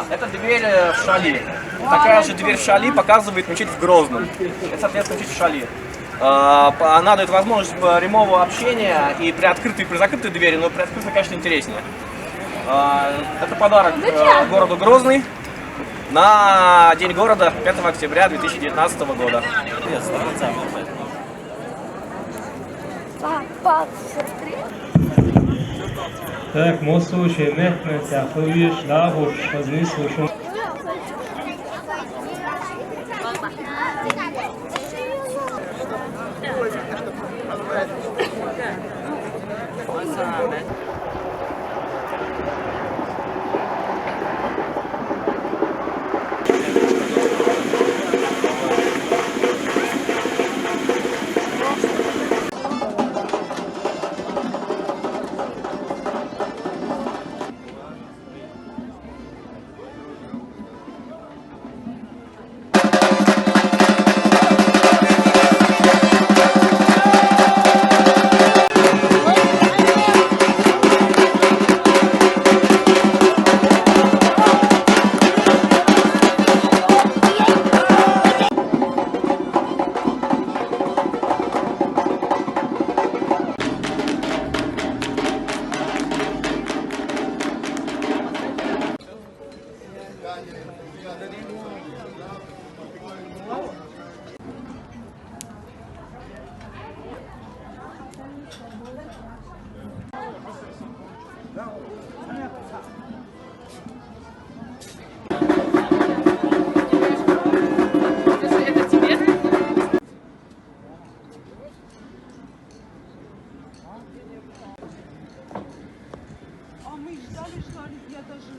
Это дверь в Шали. Такая же дверь в Шали показывает мечеть в Грозном. Это, соответственно, мечеть в Шали. Она дает возможность прямого общения и при открытой, и при закрытой двери, но при открытой, конечно, интереснее. Это подарок городу Грозный на День города 5 октября 2019 года. Так, мо слушаем, Мехмед, Яховиш, Лавуш, Хазни, слушаем. А мы ждали, я даже...